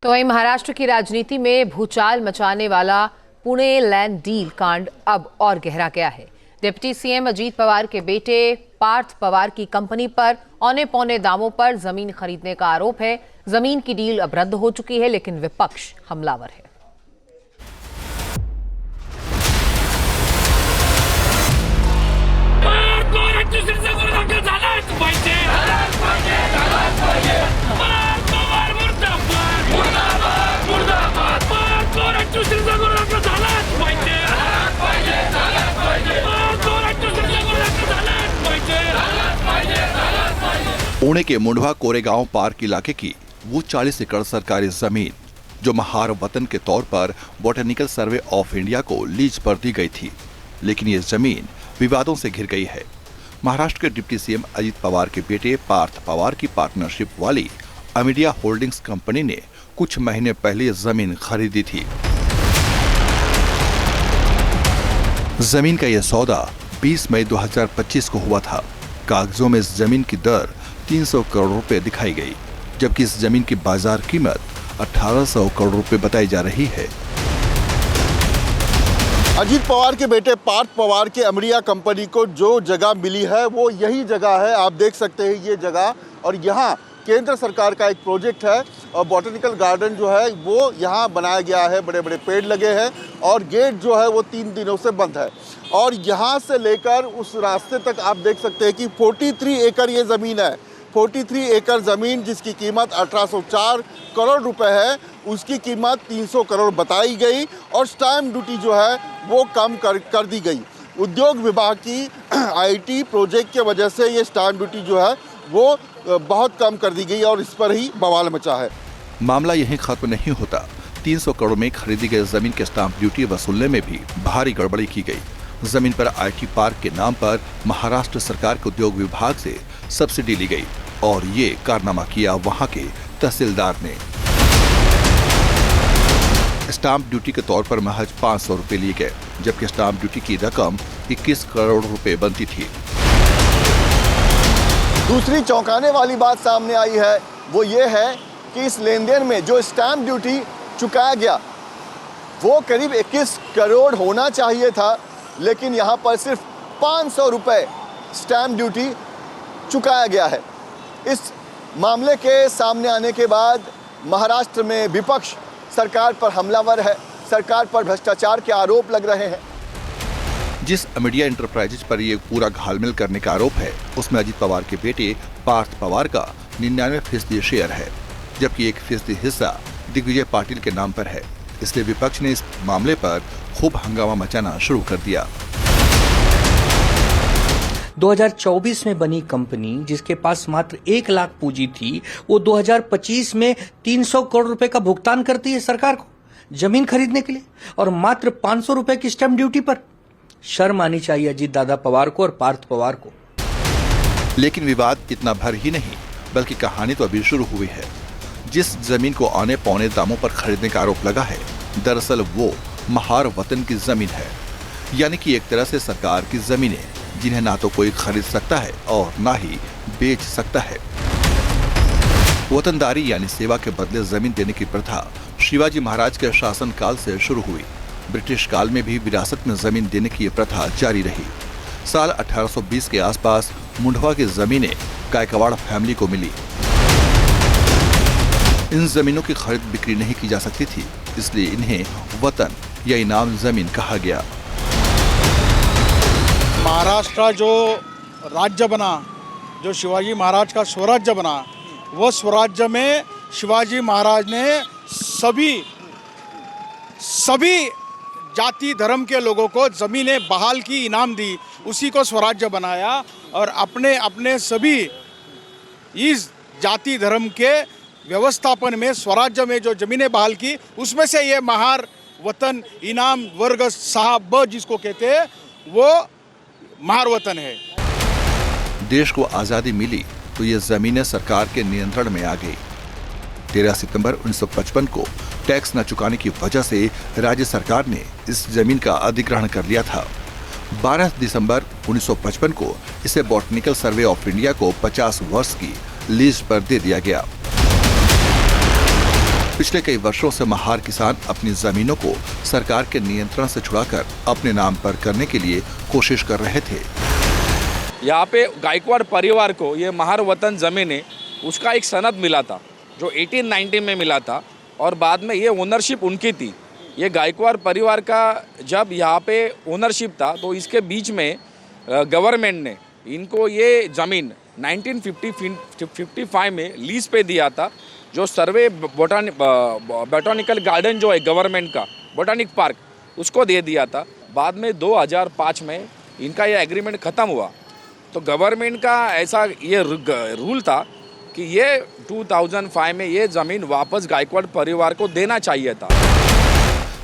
तो वहीं महाराष्ट्र की राजनीति में भूचाल मचाने वाला पुणे लैंड डील कांड अब और गहरा गया है। डिप्टी सीएम अजीत पवार के बेटे पार्थ पवार की कंपनी पर औने पौने दामों पर जमीन खरीदने का आरोप है। जमीन की डील अब रद्द हो चुकी है, लेकिन विपक्ष हमलावर है। पुणे के मुंडवा कोरेगांव पार्क इलाके की वो 40 एकड़ सरकारी जमीन जो महार वतन के तौर पर बॉटनिकल सर्वे ऑफ इंडिया को लीज पर दी गई थी, लेकिन ये जमीन विवादों से घिर गई है। महाराष्ट्र के डिप्टी सीएम अजीत पवार के बेटे पार्थ पवार की पार्टनरशिप वाली अमीडिया होल्डिंग्स कंपनी ने कुछ महीने पहले जमीन खरीदी थी। जमीन का यह सौदा 20 मई 2025 को हुआ था। कागजों में इस जमीन की दर 300 करोड़ रुपए दिखाई गई, जबकि इस जमीन की बाजार कीमत 1800 करोड़ रुपए बताई जा रही है। अजीत पवार के बेटे पार्थ पवार के अमीडिया कंपनी को जो जगह मिली है वो यही जगह है। आप देख सकते हैं ये जगह, और यहाँ केंद्र सरकार का एक प्रोजेक्ट है और बॉटनिकल गार्डन जो है वो यहाँ बनाया गया है। बड़े बड़े पेड़ लगे हैं और गेट जो है वो 3 दिनों से बंद है। और यहाँ से लेकर उस रास्ते तक आप देख सकते हैं कि 43 एकड़ ये ज़मीन है। 43 एकड़ ज़मीन जिसकी कीमत 1804 करोड़ रुपए है, उसकी कीमत 300 करोड़ बताई गई और स्टैम्प ड्यूटी जो है वो कम कर दी गई। उद्योग विभाग की आईटी प्रोजेक्ट के वजह से ये स्टैम्प ड्यूटी जो है वो बहुत कम कर दी गई और इस पर ही बवाल मचा है। मामला यहीं खत्म नहीं होता। 300 करोड़ में खरीदी गई जमीन के स्टाम्प ड्यूटी वसूलने में भी भारी गड़बड़ी की गई। जमीन पर आईटी पार्क के नाम पर महाराष्ट्र सरकार के उद्योग विभाग से सब्सिडी ली गई और ये कारनामा किया वहां के तहसीलदार ने। स्टाम्प ड्यूटी के तौर पर महज 500 रुपए लिए गए, जबकि स्टाम्प ड्यूटी की रकम 21 करोड़ रुपए बनती थी। दूसरी चौंकाने वाली बात सामने आई है वो ये है कि इस लेन देन में जो स्टैम्प ड्यूटी चुकाया गया वो करीब 21 करोड़ होना चाहिए था, लेकिन यहाँ पर सिर्फ 500 रुपए स्टैम्प ड्यूटी चुकाया गया है। इस मामले के सामने आने के बाद महाराष्ट्र में विपक्ष सरकार पर हमलावर है। सरकार पर भ्रष्टाचार के आरोप लग रहे हैं। जिस अमीडिया एंटरप्राइजेज पर ये पूरा घालमेल करने का आरोप है, उसमें अजीत पवार के बेटे पार्थ पवार का 99% शेयर है, जबकि 1% हिस्सा दिग्विजय पाटिल के नाम पर है। इसलिए विपक्ष ने इस मामले पर खूब हंगामा मचाना शुरू कर दिया। 2024 में बनी कंपनी जिसके पास मात्र 1 लाख पूंजी थी, वो 2025 में 300 करोड़ रुपए का भुगतान करती है सरकार को जमीन खरीदने के लिए, और मात्र 500 रुपए की स्टैम्प ड्यूटी पर। शर्म आनी चाहिए अजीत दादा पवार को और पार्थ पवार को। लेकिन विवाद इतना भर ही नहीं, बल्कि कहानी तो अभी शुरू हुई है। जिस जमीन को औने पौने दामों पर खरीदने का आरोप लगा है, दरअसल वो महार वतन की जमीन है, यानी कि एक तरह से सरकार की जमीनें, जिन्हें ना तो कोई खरीद सकता है और ना ही बेच सकता है। वतनदारी यानी सेवा के बदले जमीन देने की प्रथा शिवाजी महाराज के शासनकाल से शुरू हुई। ब्रिटिश काल में भी विरासत में जमीन देने की यह प्रथा जारी रही। साल 1820 के आसपास मुंडवा की जमीनें गायकवाड़ फैमिली को मिली। इन जमीनों की खरीद बिक्री नहीं की जा सकती थी, इसलिए इन्हें वतन या इनाम जमीन कहा गया। महाराष्ट्र जो राज्य बना, जो शिवाजी महाराज का स्वराज्य बना, वो स्वराज्य में शिवाजी महाराज ने सभी जाति धर्म के लोगों को ज़मीनें बहाल की, इनाम दी, उसी को स्वराज्य बनाया और अपने सभी इस जाति धर्म के व्यवस्थापन में स्वराज्य में जो ज़मीनें बहाल की, उसमें से ये महार वतन इनाम वर्ग साहब ब जिसको कहते हैं वो महार वतन है। देश को आजादी मिली तो ये जमीनें सरकार के नियंत्रण में आ गई। 13 सितंबर 1955 को टैक्स न चुकाने की वजह से राज्य सरकार ने इस जमीन का अधिग्रहण कर लिया था। 12 दिसंबर 1955 को इसे बॉटनिकल सर्वे ऑफ इंडिया को 50 वर्ष की लीज पर दे दिया गया। पिछले कई वर्षों से महार किसान अपनी जमीनों को सरकार के नियंत्रण से छुड़ाकर अपने नाम पर करने के लिए कोशिश कर रहे थे। यहाँ पे गायकवाड़ परिवार को ये महार वतन ज़मीन है, उसका एक सनद मिला था जो 1890 में मिला था और बाद में ये ओनरशिप उनकी थी। ये गायकवाड़ परिवार का जब यहाँ पे ओनरशिप था तो इसके बीच में गवर्नमेंट ने इनको ये ज़मीन 1955 में लीज पे दिया था। जो सर्वे बोटानिकल गार्डन जो है गवर्नमेंट का बोटानिक पार्क, उसको दे दिया था। बाद में 2005 में इनका ये एग्रीमेंट ख़त्म हुआ तो गवर्नमेंट का ऐसा ये रूल था कि ये 2005 में ये ज़मीन वापस गायकवाड़ परिवार को देना चाहिए था।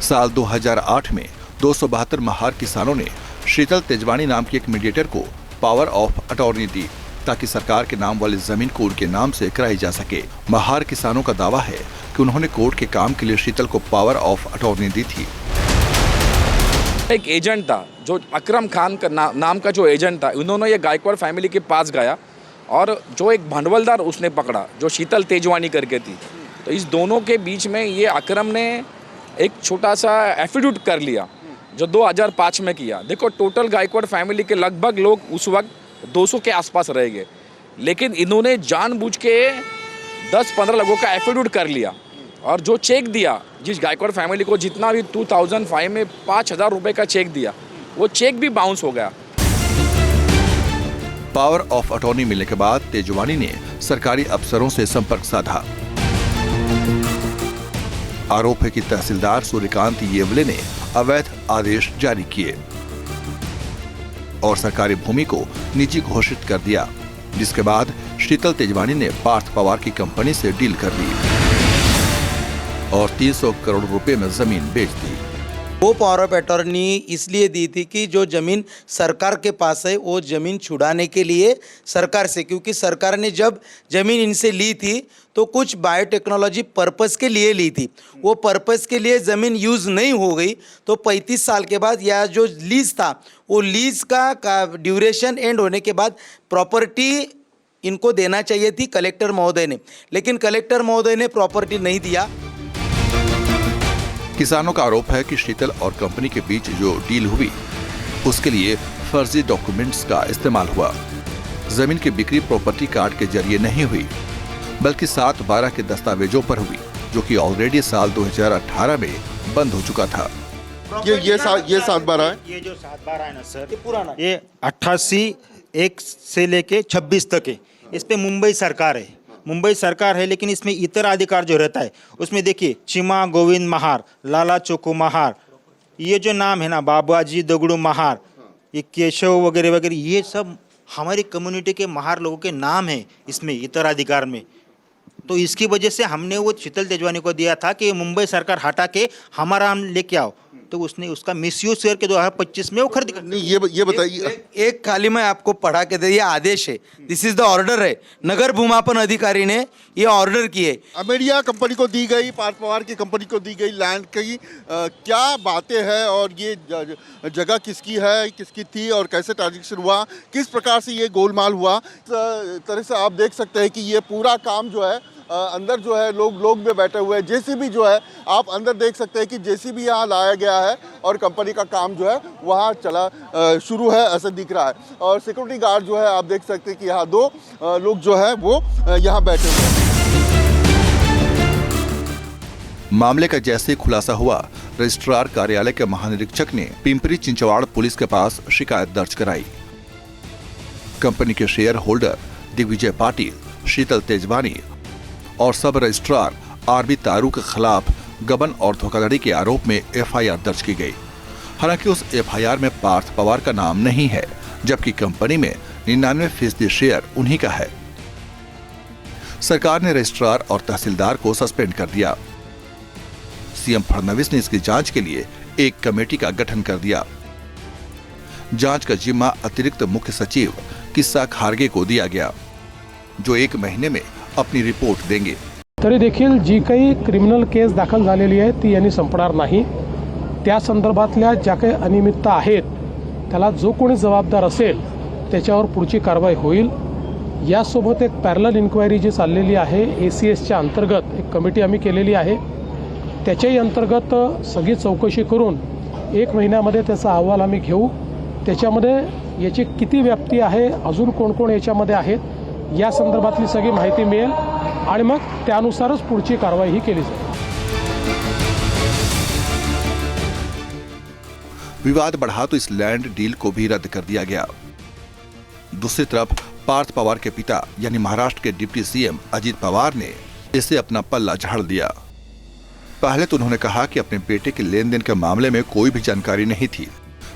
साल 2008 में 272 महार किसानों ने शीतल तेजवानी नाम की एक मीडिएटर को पावर ऑफ अटॉर्नी दी ताकि सरकार के नाम वाली जमीन को उनके नाम से कराई जा सके। महार किसानों का दावा है कि उन्होंने कोर्ट के काम के लिए शीतल को पावर ऑफ अटॉर्नी दी थी। एक एजेंट था जो अकरम खान का नाम का जो एजेंट था, उन्होंने ये गायकवाड़ फैमिली के पास गया और जो एक भांडवलदार उसने पकड़ा जो शीतल तेजवानी करके थी। तो इस दोनों के बीच में ये अकरम ने एक छोटा सा एफिडेविट कर लिया जो 2005 में किया। देखो टोटल गायकवाड़ फैमिली के लगभग लोग उस वक्त 200 के आसपास रह गए, लेकिन इन्होंने जानबूझ के 10-15 लोगों का एफिडेविट कर लिया और जो चेक दिया जिस गायकवाड़ फैमिली को जितना भी 2005 में 5,000 रुपये का चेक दिया, वो चेक भी बाउंस हो गया। पावर ऑफ अटॉर्नी मिलने के बाद तेजवानी ने सरकारी अफसरों से संपर्क साधा। आरोप है कि तहसीलदार सूर्यकांत येवले ने अवैध आदेश जारी किए और सरकारी भूमि को निजी घोषित कर दिया, जिसके बाद शीतल तेजवानी ने पार्थ पवार की कंपनी से डील कर ली और 300 करोड़ रुपए में जमीन बेच दी। वो पावर ऑफ अटॉर्नी इसलिए दी थी कि जो ज़मीन सरकार के पास है वो ज़मीन छुड़ाने के लिए सरकार से, क्योंकि सरकार ने जब ज़मीन इनसे ली थी तो कुछ बायोटेक्नोलॉजी पर्पस के लिए ली थी। वो पर्पस के लिए ज़मीन यूज़ नहीं हो गई तो 35 साल के बाद यह जो लीज़ था वो लीज़ का ड्यूरेशन एंड होने के बाद प्रॉपर्टी इनको देना चाहिए थी कलेक्टर महोदय ने, लेकिन कलेक्टर महोदय ने प्रॉपर्टी नहीं दिया। किसानों का आरोप है कि शीतल और कंपनी के बीच जो डील हुई उसके लिए फर्जी डॉक्यूमेंट्स का इस्तेमाल हुआ। जमीन की बिक्री प्रॉपर्टी कार्ड के जरिए नहीं हुई बल्कि 7/12 के दस्तावेजों पर हुई, जो कि ऑलरेडी साल 2018 में बंद हो चुका था। ये 7/12 है। ये जो 7/12 है ना सर, ये पुराना, ये 88 से लेके 26 तक है। इस पे मुंबई सरकार है, लेकिन इसमें इतर अधिकार जो रहता है उसमें देखिए चिमा गोविंद महार, लाला चोको महार, ये जो नाम है ना बाबाजी दगड़ू महार, ये केशव वगैरह वगैरह, ये सब हमारी कम्युनिटी के महार लोगों के नाम है इसमें इतर अधिकार में। तो इसकी वजह से हमने वो शीतल तेजवानी को दिया था कि मुंबई सरकार हटा के हमारा हम लेके आओ, तो उसने उसका मिसयूज करके 2025 में वो खरीद कर। नहीं, ये बताइए। एक खाली मैं आपको पढ़ा के दे, ये आदेश है, दिस इज द ऑर्डर है, नगर भूमापन अधिकारी ने ये ऑर्डर किए। अमेरिया कंपनी को दी गई, पार्थ पवार की कंपनी को दी गई लैंड की क्या बातें हैं और ये जगह किसकी है, किसकी थी और कैसे ट्रांजेक्शन हुआ, किस प्रकार से ये गोलमाल हुआ। तरह से आप देख सकते हैं कि ये पूरा काम जो है अंदर जो है लोग भी बैठे हुए हैं। जेसीबी जो है आप अंदर देख सकते हैं कि जेसीबी यहाँ लाया गया है और कंपनी का काम जो है वहाँ चला शुरू है ऐसा दिख रहा है। और सिक्योरिटी गार्ड जो है आप देख सकते हैं कि यहाँ 2 लोग जो है वो यहाँ बैठे हुए हैं। मामले का जैसे खुलासा हुआ, रजिस्ट्रार कार्यालय के महानिरीक्षक ने पिंपरी चिंचवाड़ पुलिस के पास शिकायत दर्ज कराई। कंपनी के शेयर होल्डर दिग्विजय पाटिल, शीतल तेजवानी और सब रजिस्ट्रार आरबी तारू के खिलाफ गबन और धोखाधड़ी के आरोप में एफआईआर दर्ज की गई। हालांकि उस एफआईआर में पार्थ पवार का नाम नहीं है, जबकि कंपनी में 99% शेयर उन्हीं का है। सरकार ने रजिस्ट्रार और तहसीलदार को सस्पेंड कर दिया। सीएम फडणवीस ने इसकी जांच के लिए एक कमेटी का गठन कर दिया। जांच का जिम्मा अतिरिक्त मुख्य सचिव किस्सा खारगे को दिया गया, जो 1 महीने में अपनी रिपोर्ट देंगे। तरी देखील जी काही क्रिमिनल केस दाखल झालेली आहे ती यांनी संपणार नाही। त्या संदर्भातल्या ज्या काही अनियमितता आहेत त्याला जो कोणी जबाबदार असेल त्याच्यावर पुढची कारवाई होईल। यासोबत एक पॅरलल इन्क्वायरी जी चाललेली आहे ACSच्या अंतर्गत एक कमिटी आम्ही केलेली आहे. त्याच्याही अंतर्गत सगळी चौकशी करून 1 महिन्यामध्ये त्याचा अहवाल आम्ही घेऊ. त्याच्यामध्ये याची किती व्याप्ती आहे, अजून कोण कोण याच्यामध्ये आहेत या संदर्भातली सगळी माहिती मिळेल आणि मग त्यानुसारच पुढची कारवाई ही केली जाईल. विवाद बढ़ा तो इस लैंड डील को भी रद्द कर दिया गया। दूसरी तरफ पार्थ पवार के पिता यानी महाराष्ट्र के डिप्टी सीएम अजीत पवार ने इसे अपना पल्ला झाड़ दिया। पहले तो उन्होंने कहा कि अपने बेटे के लेन देन के मामले में कोई भी जानकारी नहीं थी,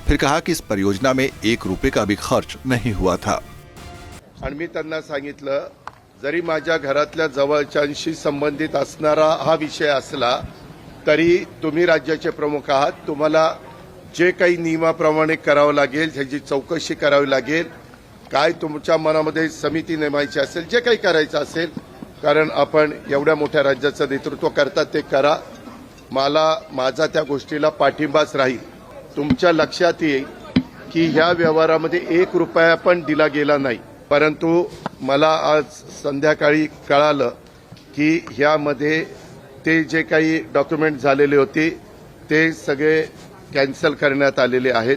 फिर कहा कि इस परियोजना में 1 रुपये का भी खर्च नहीं हुआ था। आणि मी त्यांना सांगितलं, जरी माझ्या घरातल्या जवळच्यांशी संबंधित असणारा हा विषय असला तरी तुम्ही राज्याचे प्रमुख आहात, तुम्हाला जे काही नियमाप्रमाणे करावं लागेल, त्याची चौकशी करावी लागेल, काय तुमच्या मनामध्ये समिती नेमायची असेल, जे काही करायचं असेल, कारण आपण एवढ्या मोठ्या राज्याचं नेतृत्व करतात ते करा. मला माझा त्या गोष्टीला पाठिंबाच राहील. तुमच्या लक्षात येईल की ह्या व्यवहारामध्ये 1 रुपया पण दिला गेला नाही, परंतु मला आज संध्याकाळी कळालं की ह्यामध्ये ते जे काही डॉक्युमेंट झालेले होते ते सगळे कॅन्सल करण्यात आलेले आहेत.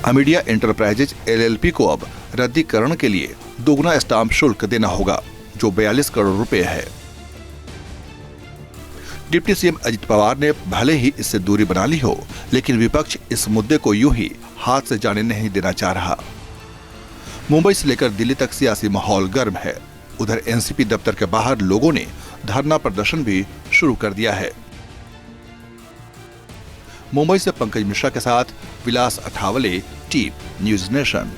अमीडिया एंटरप्राइजेज LLP को अब रद्दीकरण के लिए दोगुना स्टाम्प शुल्क देना होगा, जो 42 करोड़ रुपए है। डिप्टी सीएम अजित पवार ने भले ही इससे दूरी बना ली हो, लेकिन विपक्ष इस मुद्दे को यूं ही हाथ से जाने नहीं देना चाह रहा। मुंबई से लेकर दिल्ली तक सियासी माहौल गर्म है। उधर एनसीपी दफ्तर के बाहर लोगों ने धरना प्रदर्शन भी शुरू कर दिया है। मुंबई से पंकज मिश्रा के साथ विलास अठावले, टीम न्यूज नेशन।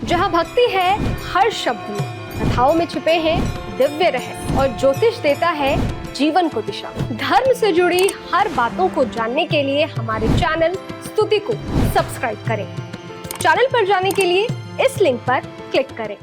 जहां भक्ति है हर शब्द में, कथाओं में छुपे हैं दिव्य रहस्य और ज्योतिष देता है जीवन को दिशा। धर्म से जुड़ी हर बातों को जानने के लिए हमारे चैनल स्तुति को सब्सक्राइब करें। चैनल पर जाने के लिए इस लिंक पर क्लिक करें।